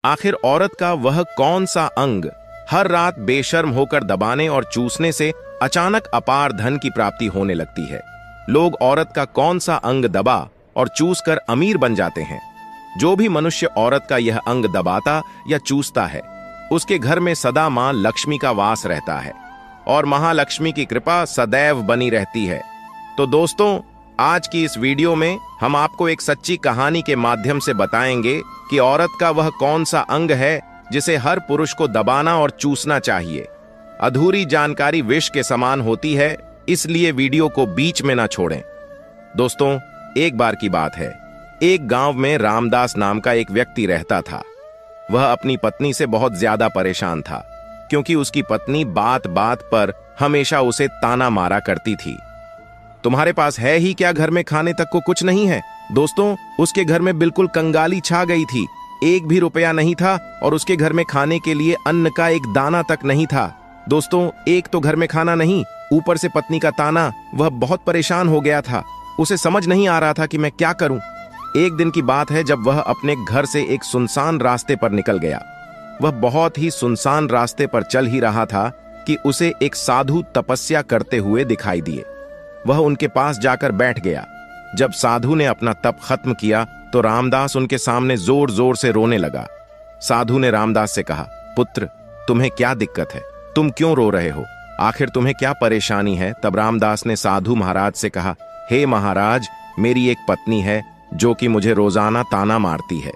आखिर औरत का वह कौन सा अंग हर रात बेशर्म होकर दबाने और चूसने से अचानक अपार धन की प्राप्ति होने लगती है? लोग औरत का कौन सा अंग दबा और चूस कर अमीर बन जाते हैं? जो भी मनुष्य औरत का यह अंग दबाता या चूसता है, उसके घर में सदा मां लक्ष्मी का वास रहता है और महालक्ष्मी की कृपा सदैव बनी रहती है। तो दोस्तों, आज की इस वीडियो में हम आपको एक सच्ची कहानी के माध्यम से बताएंगे कि औरत का वह कौन सा अंग है जिसे हर पुरुष को दबाना और चूसना चाहिए। अधूरी जानकारी विष के समान होती है, इसलिए वीडियो को बीच में ना छोड़ें। दोस्तों, एक बार की बात है, एक गांव में रामदास नाम का एक व्यक्ति रहता था। वह अपनी पत्नी से बहुत ज्यादा परेशान था, क्योंकि उसकी पत्नी बात बात पर हमेशा उसे ताना मारा करती थी। तुम्हारे पास है ही क्या, घर में खाने तक को कुछ नहीं है? दोस्तों, उसके घर में बिल्कुल कंगाली छा गई थी। एक भी रुपया नहीं था और उसके घर में खाने के लिए अन्न का एक दाना तक नहीं था। दोस्तों, एक तो घर में खाना नहीं, ऊपर से पत्नी का ताना। वह बहुत परेशान हो गया था। उसे समझ नहीं आ रहा था कि मैं क्या करूं। एक दिन की बात है, जब वह अपने घर से एक सुनसान रास्ते पर निकल गया। वह बहुत ही सुनसान रास्ते पर चल ही रहा था कि उसे एक साधु तपस्या करते हुए दिखाई दिए। वह उनके पास जाकर बैठ गया। जब साधु ने अपना तप खत्म किया तो रामदास उनके सामने जोर जोर से रोने लगा। साधु ने रामदास से कहा, पुत्र, तुम्हें क्या दिक्कत है? तुम क्यों रो रहे हो? आखिर तुम्हें क्या परेशानी है? तब रामदास ने साधु महाराज से कहा, हे महाराज, मेरी एक पत्नी है जो कि मुझे रोजाना ताना मारती है।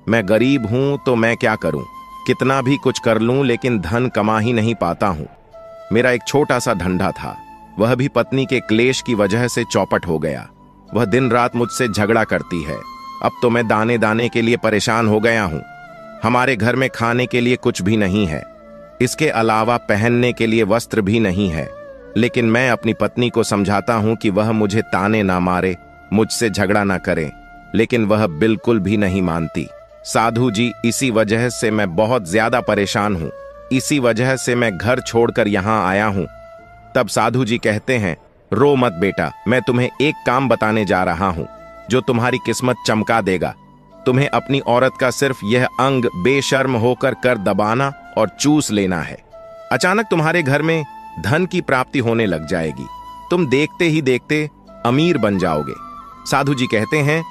मैं गरीब हूं तो मैं क्या करूं? कितना भी कुछ कर लूं लेकिन धन कमा ही नहीं पाता हूं। मेरा एक छोटा सा धंधा था, वह भी पत्नी के क्लेश की वजह से चौपट हो गया। वह दिन रात मुझसे झगड़ा करती है। अब तो मैं दाने दाने के लिए परेशान हो गया हूं। हमारे घर में खाने के लिए कुछ भी नहीं है, इसके अलावा पहनने के लिए वस्त्र भी नहीं है। लेकिन मैं अपनी पत्नी को समझाता हूं कि वह मुझे ताने ना मारे, मुझसे झगड़ा ना करे, लेकिन वह बिल्कुल भी नहीं मानती। साधु जी, इसी वजह से मैं बहुत ज्यादा परेशान हूं। इसी वजह से मैं घर छोड़कर यहां आया हूं। तब साधु जी कहते हैं, रो मत बेटा, मैं तुम्हें एक काम बताने जा रहा हूं जो तुम्हारी किस्मत चमका देगा। तुम्हें अपनी औरत का सिर्फ यह अंग बेशर्म होकर कर दबाना और चूस लेना है। अचानक तुम्हारे घर में धन की प्राप्ति होने लग जाएगी। तुम देखते ही देखते अमीर बन जाओगे। साधु जी कहते हैं,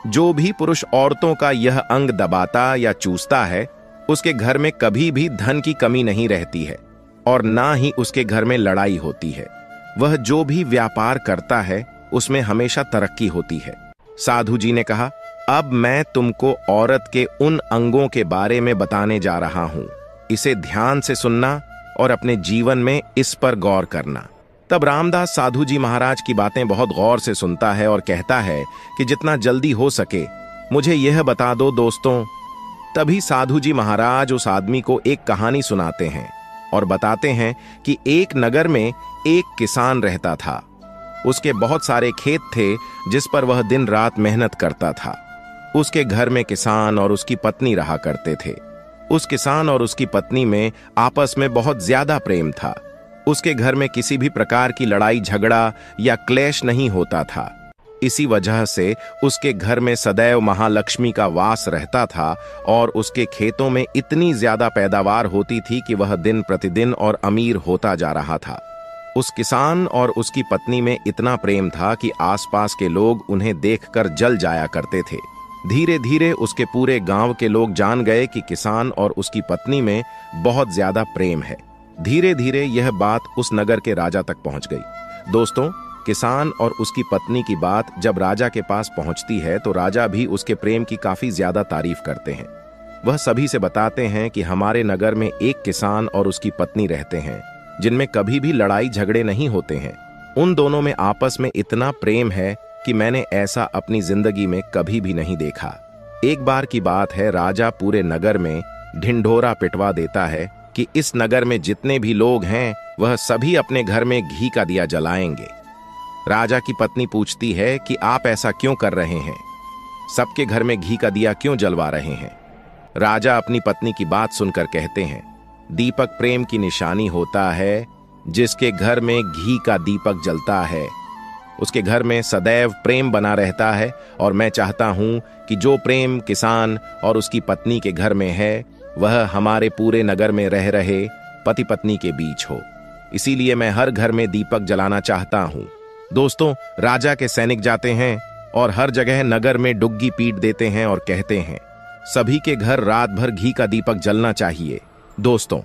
जो भी पुरुष औरतों का यह अंग दबाता या चूसता है, उसके घर में कभी भी धन की कमी नहीं रहती है और ना ही उसके घर में लड़ाई होती है। वह जो भी व्यापार करता है उसमें हमेशा तरक्की होती है। साधु जी ने कहा, अब मैं तुमको औरत के उन अंगों के बारे में बताने जा रहा हूं। इसे ध्यान से सुनना और अपने जीवन में इस पर गौर करना। तब रामदास साधु जी महाराज की बातें बहुत गौर से सुनता है और कहता है कि जितना जल्दी हो सके मुझे यह बता दो दोस्तों। तभी साधु जी महाराज उस आदमी को एक कहानी सुनाते हैं और बताते हैं कि एक नगर में एक किसान रहता था। उसके बहुत सारे खेत थे जिस पर वह दिन रात मेहनत करता था। उसके घर में किसान और उसकी पत्नी रहा करते थे। उस किसान और उसकी पत्नी में आपस में बहुत ज्यादा प्रेम था। उसके घर में किसी भी प्रकार की लड़ाई झगड़ा या क्लेश नहीं होता था। इसी वजह से उसके घर में सदैव महालक्ष्मी का वास रहता था और उसके खेतों में इतनी ज्यादा पैदावार होती थी कि वह दिन प्रतिदिन और अमीर होता जा रहा था। उस किसान और उसकी पत्नी में इतना प्रेम था कि आसपास के लोग उन्हें देखकर जल जाया करते थे। धीरे धीरे उसके पूरे गांव के लोग जान गए कि किसान और उसकी पत्नी में बहुत ज्यादा प्रेम है। धीरे धीरे यह बात उस नगर के राजा तक पहुंच गई। दोस्तों, किसान और उसकी पत्नी की बात जब राजा के पास पहुंचती है तो राजा भी उसके प्रेम की काफी ज्यादा तारीफ करते हैं। वह सभी से बताते हैं कि हमारे नगर में एक किसान और उसकी पत्नी रहते हैं जिनमें कभी भी लड़ाई झगड़े नहीं होते हैं। उन दोनों में आपस में इतना प्रेम है कि मैंने ऐसा अपनी जिंदगी में कभी भी नहीं देखा। एक बार की बात है, राजा पूरे नगर में ढिंढोरा पिटवा देता है कि इस नगर में जितने भी लोग हैं वह सभी अपने घर में घी का दिया जलाएंगे। राजा की पत्नी पूछती है कि आप ऐसा क्यों कर रहे हैं? सबके घर में घी का दिया क्यों जलवा रहे हैं? राजा अपनी पत्नी की बात सुनकर कहते हैं, दीपक प्रेम की निशानी होता है। जिसके घर में घी का दीपक जलता है उसके घर में सदैव प्रेम बना रहता है और मैं चाहता हूं कि जो प्रेम किसान और उसकी पत्नी के घर में है वह हमारे पूरे नगर में रह रहे पति पत्नी के बीच हो। इसीलिए मैं हर घर में दीपक जलाना चाहता हूं। दोस्तों, राजा के सैनिक जाते हैं और हर जगह नगर में डुग्गी पीट देते हैं और कहते हैं सभी के घर रात भर घी का दीपक जलना चाहिए। दोस्तों,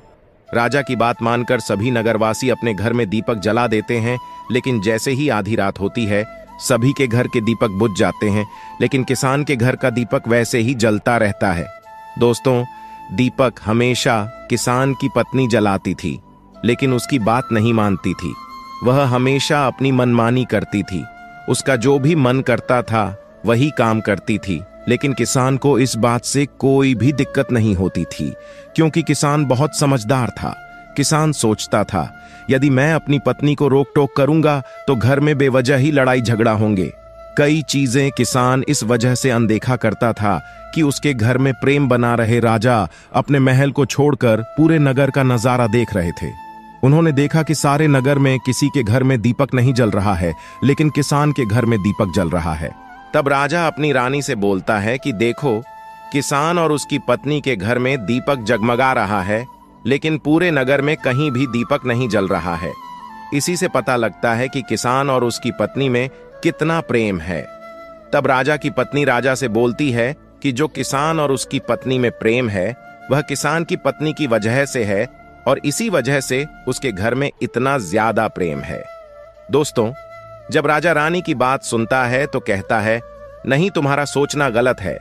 राजा की बात मानकर सभी नगरवासी अपने घर में दीपक जला देते हैं, लेकिन जैसे ही आधी रात होती है सभी के घर के दीपक बुझ जाते हैं, लेकिन किसान के घर का दीपक वैसे ही जलता रहता है। दोस्तों, दीपक हमेशा किसान की पत्नी जलाती थी, लेकिन उसकी बात नहीं मानती थी। वह हमेशा अपनी मनमानी करती थी। उसका जो भी मन करता था वही काम करती थी, लेकिन किसान को इस बात से कोई भी दिक्कत नहीं होती थी, क्योंकि किसान बहुत समझदार था। किसान सोचता था यदि मैं अपनी पत्नी को रोक टोक करूंगा तो घर में बेवजह ही लड़ाई झगड़ा होंगे। कई चीजें किसान इस वजह से अनदेखा करता था कि उसके घर में प्रेम बना रहे राजा अपने महल को छोड़कर पूरे नगर का नजारा देख रहे थे। उन्होंने देखा कि सारे नगर में किसी के घर में दीपक नहीं जल रहा है, लेकिन किसान के घर में दीपक जल रहा है। तब राजा अपनी रानी से बोलता है कि देखो, किसान और उसकी पत्नी के घर में दीपक जगमगा रहा है, लेकिन पूरे नगर में कहीं भी दीपक नहीं जल रहा है। इसी से पता लगता है कि किसान और उसकी पत्नी में कितना प्रेम है। तब राजा की पत्नी राजा से बोलती है कि जो किसान और उसकी पत्नी में प्रेम है वह किसान की पत्नी की वजह से है, और इसी वजह से उसके घर में इतना ज्यादा प्रेम है। दोस्तों, जब राजा रानी की बात सुनता है तो कहता है नहीं, तुम्हारा सोचना गलत है।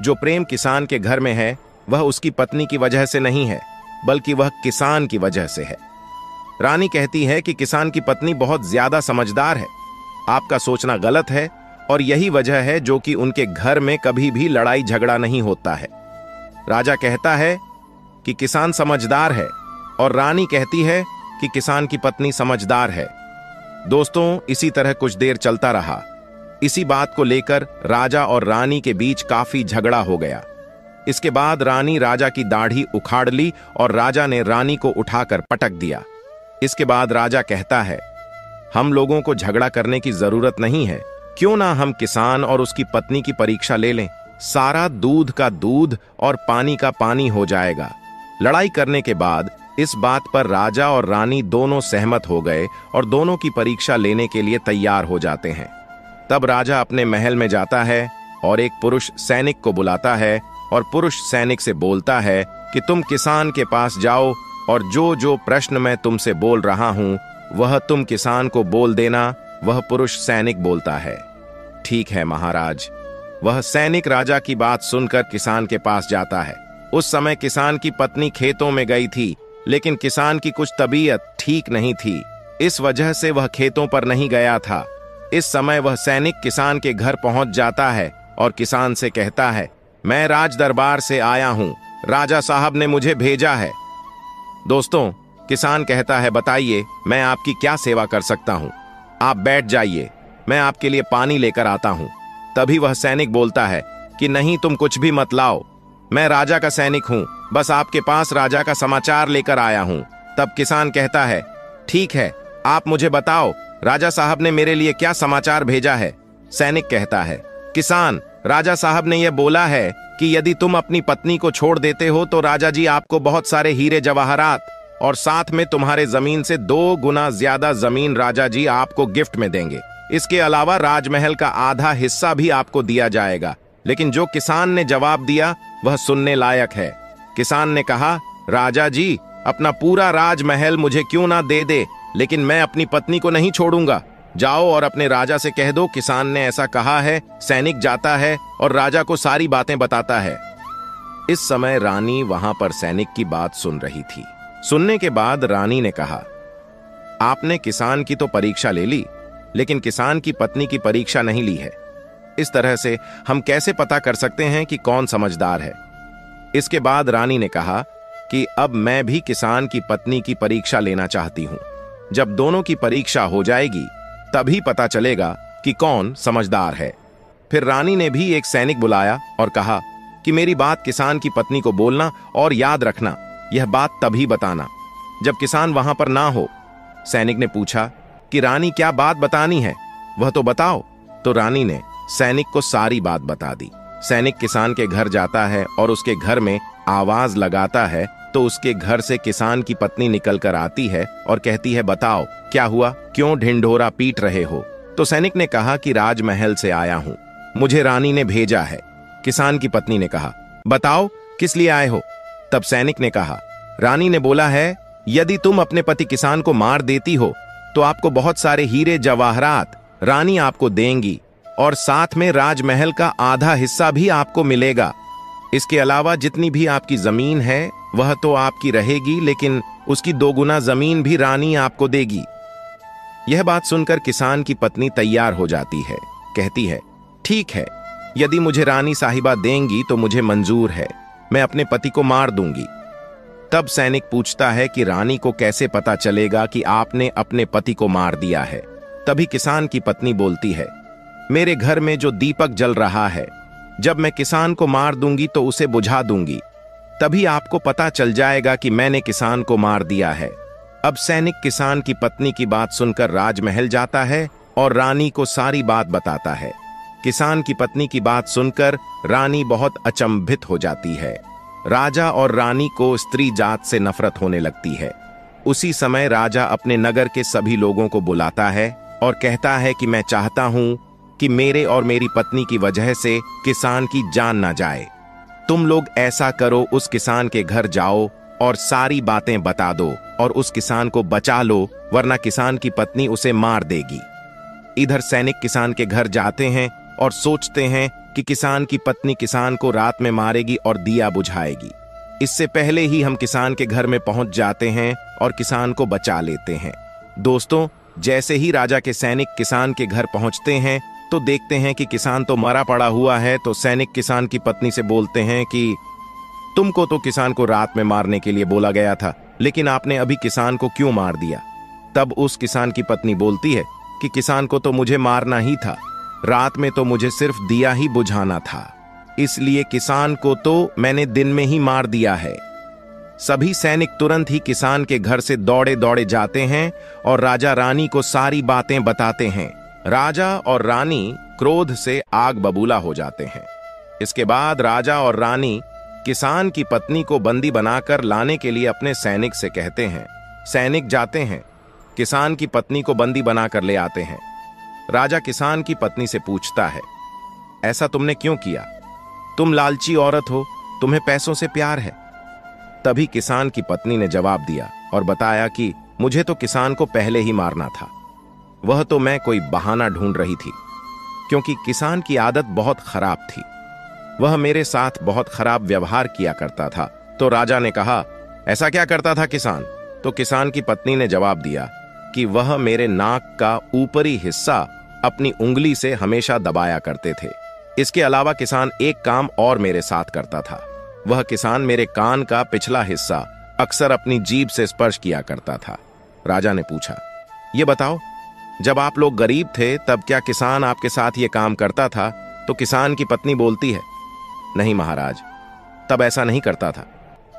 जो प्रेम किसान के घर में है वह उसकी पत्नी की वजह से नहीं है, बल्कि वह किसान की वजह से है। रानी कहती है कि किसान की पत्नी बहुत ज्यादा समझदार है। आपका सोचना गलत है, और यही वजह है जो कि उनके घर में कभी भी लड़ाई झगड़ा नहीं होता है। राजा कहता है कि किसान समझदार है, और रानी कहती है कि किसान की पत्नी समझदार है। दोस्तों, इसी तरह कुछ देर चलता रहा। इसी बात को लेकर राजा और रानी के बीच काफी झगड़ा हो गया। इसके बाद रानी राजा की दाढ़ी उखाड़ ली और राजा ने रानी को उठाकर पटक दिया। इसके बाद राजा कहता है हम लोगों को झगड़ा करने की जरूरत नहीं है, क्यों ना हम किसान और उसकी पत्नी की परीक्षा ले लें। सारा दूध का दूध और पानी का पानी हो जाएगा। लड़ाई करने के बाद इस बात पर राजा और रानी दोनों सहमत हो गए और दोनों की परीक्षा लेने के लिए तैयार हो जाते हैं। तब राजा अपने महल में जाता है और एक पुरुष सैनिक को बुलाता है और पुरुष सैनिक से बोलता है कि तुम किसान के पास जाओ और जो जो प्रश्न मैं तुमसे बोल रहा हूं वह तुम किसान को बोल देना। वह पुरुष सैनिक बोलता है ठीक है महाराज। वह सैनिक राजा की बात सुनकर किसान के पास जाता है। उस समय किसान की पत्नी खेतों में गई थी, लेकिन किसान की कुछ तबीयत ठीक नहीं थी, इस वजह से वह खेतों पर नहीं गया था। इस समय वह सैनिक किसान के घर पहुंच जाता है और किसान से कहता है मैं राज दरबार से आया हूं, राजा साहब ने मुझे भेजा है। दोस्तों, किसान कहता है बताइए मैं आपकी क्या सेवा कर सकता हूं। आप बैठ जाइए, मैं आपके लिए पानी लेकर आता हूं। तभी वह सैनिक बोलता है कि नहीं, तुम कुछ भी मत लाओ, मैं राजा का सैनिक हूं, बस आपके पास राजा का समाचार लेकर आया हूं। तब किसान कहता है ठीक है, आप मुझे बताओ राजा साहब ने मेरे लिए क्या समाचार भेजा है। सैनिक कहता है किसान, राजा साहब ने यह बोला है कि यदि तुम अपनी पत्नी को छोड़ देते हो तो राजा जी आपको बहुत सारे हीरे जवाहरात और साथ में तुम्हारे जमीन से 2 गुना ज्यादा जमीन राजा जी आपको गिफ्ट में देंगे। इसके अलावा राजमहल का आधा हिस्सा भी आपको दिया जाएगा। लेकिन जो किसान ने जवाब दिया वह सुनने लायक है। किसान ने कहा राजा जी, अपना पूरा राजमहल मुझे क्यों ना दे दे, लेकिन मैं अपनी पत्नी को नहीं छोड़ूंगा। जाओ और अपने राजा से कह दो किसान ने ऐसा कहा है। सैनिक जाता है और राजा को सारी बातें बताता है। इस समय रानी वहां पर सैनिक की बात सुन रही थी। सुनने के बाद रानी ने कहा आपने किसान की तो परीक्षा ले ली, लेकिन किसान की पत्नी की परीक्षा नहीं ली है। इस तरह से हम कैसे पता कर सकते हैं कि कौन समझदार है। इसके बाद रानी ने कहा कि अब मैं भी किसान की पत्नी की परीक्षा लेना चाहती हूं। जब दोनों की परीक्षा हो जाएगी तभी पता चलेगा कि कौन समझदार है। फिर रानी ने भी एक सैनिक बुलाया और कहा कि मेरी बात किसान की पत्नी को बोलना और याद रखना, यह बात तभी बताना जब किसान वहां पर ना हो। सैनिक ने पूछा कि रानी क्या बात बतानी है। वह तो बताओ। तो रानी ने सैनिक को सारी बात बता दी। सैनिक किसान के घर जाता है और उसके घर में आवाज लगाता है तो उसके घर से किसान की पत्नी निकल कर आती है और कहती है, बताओ क्या हुआ, क्यों ढिंढोरा पीट रहे हो? तो सैनिक ने कहा कि राजमहल से आया हूं, मुझे रानी ने भेजा है। किसान की पत्नी ने कहा, बताओ किस लिए आए हो? तब सैनिक ने कहा, रानी ने बोला है यदि तुम अपने पति किसान को मार देती हो तो आपको बहुत सारे हीरे जवाहरात रानी आपको देंगी और साथ में राजमहल का आधा हिस्सा भी आपको मिलेगा। इसके अलावा जितनी भी आपकी जमीन है वह तो आपकी रहेगी, लेकिन उसकी 2 गुना जमीन भी रानी आपको देगी। यह बात सुनकर किसान की पत्नी तैयार हो जाती है। कहती है, ठीक है, यदि मुझे रानी साहिबा देंगी तो मुझे मंजूर है, मैं अपने पति को मार दूंगी। तब सैनिक पूछता है कि रानी को कैसे पता चलेगा कि आपने अपने पति को मार दिया है? तभी किसान की पत्नी बोलती है, मेरे घर में जो दीपक जल रहा है, जब मैं किसान को मार दूंगी तो उसे बुझा दूंगी, तभी आपको पता चल जाएगा कि मैंने किसान को मार दिया है। अब सैनिक किसान की पत्नी की बात सुनकर राजमहल जाता है और रानी को सारी बात बताता है। किसान की पत्नी की बात सुनकर रानी बहुत अचंभित हो जाती है। राजा और रानी को स्त्री जात से नफरत होने लगती है। उसी समय राजा अपने नगर के सभी लोगों को बुलाता है और कहता है कि मैं चाहता हूं कि मेरे और मेरी पत्नी की वजह से किसान की जान ना जाए। तुम लोग ऐसा करो, उस किसान के घर जाओ और सारी बातें बता दो और उस किसान को बचा लो, वरना किसान की पत्नी उसे मार देगी। इधर सैनिक किसान के घर जाते हैं और सोचते हैं कि किसान की पत्नी किसान को रात में मारेगी और दिया बुझाएगी। इससे पहले ही हम किसान के घर में पहुंच जाते हैं और किसान को बचा लेते हैं। दोस्तों, जैसे ही राजा के सैनिक किसान के घर पहुंचते हैं तो देखते हैं कि किसान तो मरा पड़ा हुआ है। तो सैनिक किसान की पत्नी से बोलते हैं कि तुमको तो किसान को रात में मारने के लिए बोला गया था, लेकिन आपने अभी किसान को क्यों मार दिया? तब उस किसान की पत्नी बोलती है कि किसान को तो मुझे मारना ही था, रात में तो मुझे सिर्फ दिया ही बुझाना था, इसलिए किसान को तो मैंने दिन में ही मार दिया है। सभी सैनिक तुरंत ही किसान के घर से दौड़े दौड़े जाते हैं और राजा रानी को सारी बातें बताते हैं। राजा और रानी क्रोध से आग बबूला हो जाते हैं। इसके बाद राजा और रानी किसान की पत्नी को बंदी बनाकर लाने के लिए अपने सैनिक से कहते हैं। सैनिक जाते हैं, किसान की पत्नी को बंदी बनाकर ले आते हैं। राजा किसान की पत्नी से पूछता है, ऐसा तुमने क्यों किया? तुम लालची औरत हो, तुम्हें पैसों से प्यार है। तभी किसान की पत्नी ने जवाब दिया और बताया कि मुझे तो किसान को पहले ही मारना था, वह तो मैं कोई बहाना ढूंढ रही थी, क्योंकि किसान की आदत बहुत खराब थी, वह मेरे साथ बहुत खराब व्यवहार किया करता था। तो राजा ने कहा, ऐसा क्या करता था किसान? तो किसान की पत्नी ने जवाब दिया कि वह मेरे नाक का ऊपरी हिस्सा अपनी उंगली से हमेशा दबाया करते थे। इसके अलावा किसान एक काम और मेरे साथ करता था, वह किसान मेरे कान का पिछला हिस्सा अक्सर अपनी जीभ से स्पर्श किया करता था। राजा ने पूछा, ये बताओ, जब आप लोग गरीब थे तब क्या किसान आपके साथ ये काम करता था? तो किसान की पत्नी बोलती है, नहीं महाराज, तब ऐसा नहीं करता था।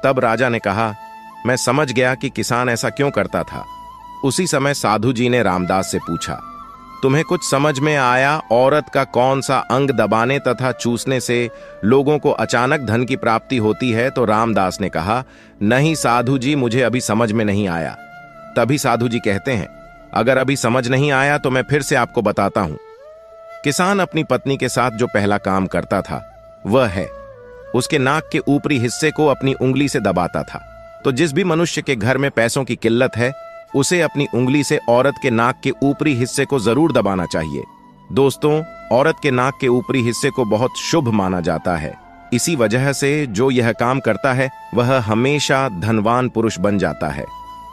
तब राजा ने कहा, मैं समझ गया कि किसान ऐसा क्यों करता था। उसी समय साधु जी ने रामदास से पूछा, तुम्हें कुछ समझ में आया औरत का कौन सा अंग दबाने तथा चूसने से लोगों को अचानक धन की प्राप्ति होती है? तो रामदास ने कहा, नहीं साधु जी, मुझे अभी समझ में नहीं आया। तभी साधु जी कहते हैं, अगर अभी समझ नहीं आया तो मैं फिर से आपको बताता हूं। किसान अपनी पत्नी के साथ जो पहला काम करता था वह है, उसके नाक के ऊपरी हिस्से को अपनी उंगली से दबाता था। तो जिस भी मनुष्य के घर में पैसों की किल्लत है उसे अपनी उंगली से औरत के नाक के ऊपरी हिस्से को जरूर दबाना चाहिए। दोस्तों, औरत के नाक के ऊपरी हिस्से को बहुत शुभ माना जाता है। इसी वजह से जो यह काम करता है वह हमेशा धनवान पुरुष बन जाता है।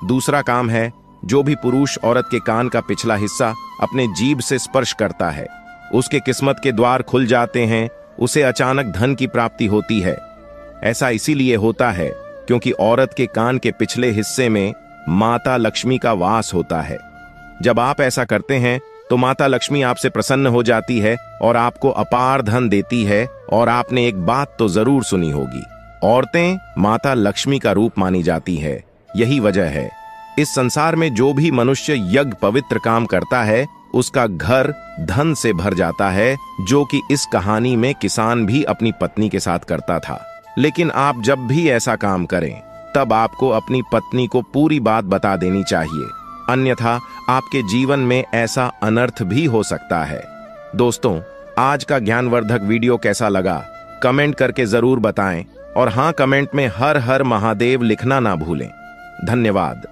दूसरा काम है, जो भी पुरुष औरत के कान का पिछला हिस्सा अपने जीभ से स्पर्श करता है उसके किस्मत के द्वार खुल जाते हैं, उसे अचानक धन की प्राप्ति होती है। ऐसा इसीलिए होता है क्योंकि औरत के कान के पिछले हिस्से में माता लक्ष्मी का वास होता है। जब आप ऐसा करते हैं तो माता लक्ष्मी आपसे प्रसन्न हो जाती है और आपको अपार धन देती है। और आपने एक बात तो जरूर सुनी होगी, औरतें माता लक्ष्मी का रूप मानी जाती है। यही वजह है इस संसार में जो भी मनुष्य यज्ञ पवित्र काम करता है उसका घर धन से भर जाता है, जो कि इस कहानी में किसान भी अपनी पत्नी के साथ करता था। लेकिन आप जब भी ऐसा काम करें तब आपको अपनी पत्नी को पूरी बात बता देनी चाहिए, अन्यथा आपके जीवन में ऐसा अनर्थ भी हो सकता है। दोस्तों, आज का ज्ञानवर्धक वीडियो कैसा लगा कमेंट करके जरूर बताएं और हाँ, कमेंट में हर हर महादेव लिखना ना भूलें। धन्यवाद।